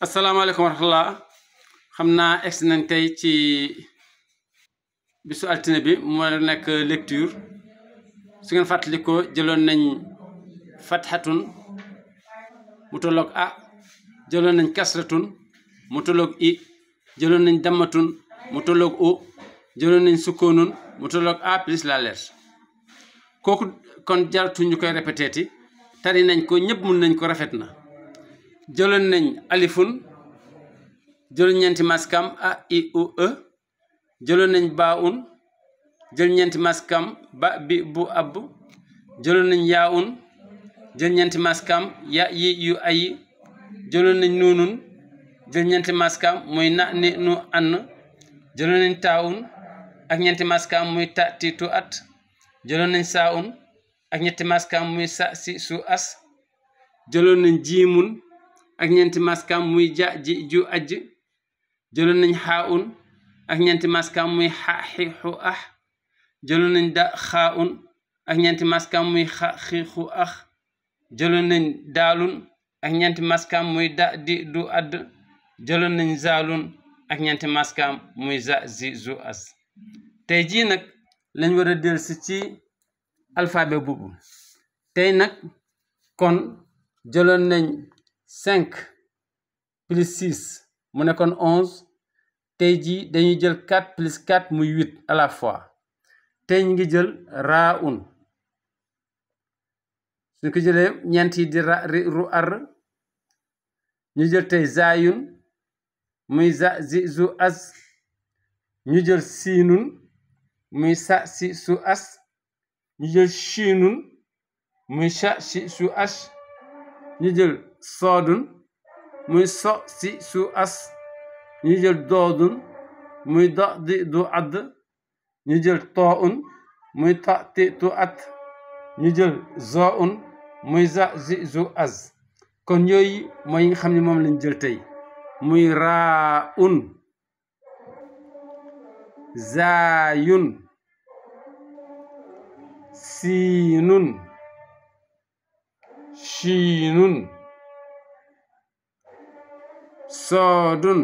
asalaamaaleykum wa rahmatulah xam naa egsi nañ tey ci bisu altine bi moo nekk lecture su ngeen fàttalikoo jëloon nañ fathatun mu tolloog a jëloon nañ kasratun mu tolloog i jëloon nañ dammatun mu tolloog u jëloon nañ sukkoonun mu tolloog a plus la lettre kooku kon jaratu ñu koy répététi tari nañ ko ñëpp mun nañ ko rafet na. jëloon nañ alifun jël ñeenti maskam a i u e jëloon nañ baaun jël ñeenti maskam ba bi bu ab jëloon nañ yaaun jël ñeenti maskam ya yi yu ay jëloon nañ nuunun jël ñeenti maskam muy na ni nu ann jëloon nañ taawun ak ñeenti maskam muy ta ti tu at jëloon nañ saaun ak ñetti maskam muy sa si su as jëloon nañ jiimun ak ñeenti maskam muy ja ji ju ajj jëloon nañ xaaun ak ñeenti maskam muy xa xi xu ax jëloon nañ da xaaun ak ñeenti maskam muy xa xi xu ax jëloon nañ daalun ak ñeenti maskam muy da di du add jëloon nañ zaalun ak ñeenti maskam muy za zi zu as tey jii nag lañ war a dellusi ci alphabet boobu tey nag kon jëloon nañ 5 plus 6 mu nekkoon 11 tey jii dañuy jël 4 plus 4 muy 8 à la fois tey ñu ngi jël raaun suñ ko jëlee ñeent yi di ru ar ñu jël tey zaayun muy za zi zu as ñu jël siinun muy sa si su as ñu jël shiinun muy sha si su as ñu jël soodun muy so si su as ñu jël doodun muy do di du add ñu jël tooun muy ta ti tu at ñu jël zoun muy za zi zu az kon yooyu mooy yi nga xam ne moom lañ jël tey muy raaun zaayun siinun shiinun soodun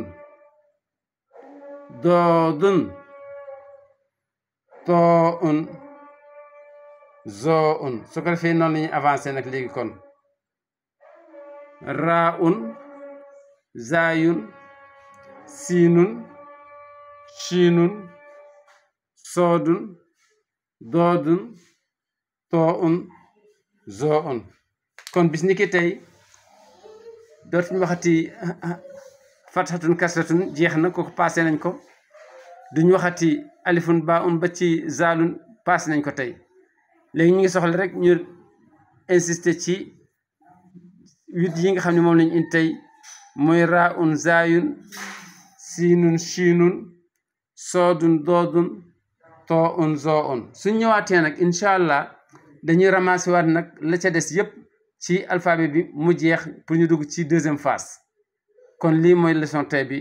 doodun tooun zoun su ko defee noonu la ñuy avancé nag léegi kon raaun zaayun siinun shiinun soodun doodun tooun zoun kon bis ni ki tey dootuñu waxati fathatun kasratun jeex na kooku passé nañ ko duñ waxati alifun baaun ba ci zaalun passé nañ ko tey léegi ñu ngi soxla rek ñu insister ci 8 yi nga xam ne moom lañu indi tey muy raaun zaayun siinun shiinun soodun doodun tooun zoun suñ ñëwaatee nag incha allah dañuy ramasser waat nag la ca des yépp ci alphabet bi mu jeex pour ñu dugg ci deuxième phase kon lii mooy leçon tey bi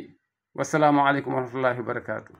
wasalaamualeykum wa rahmatullahi wa barakaatu.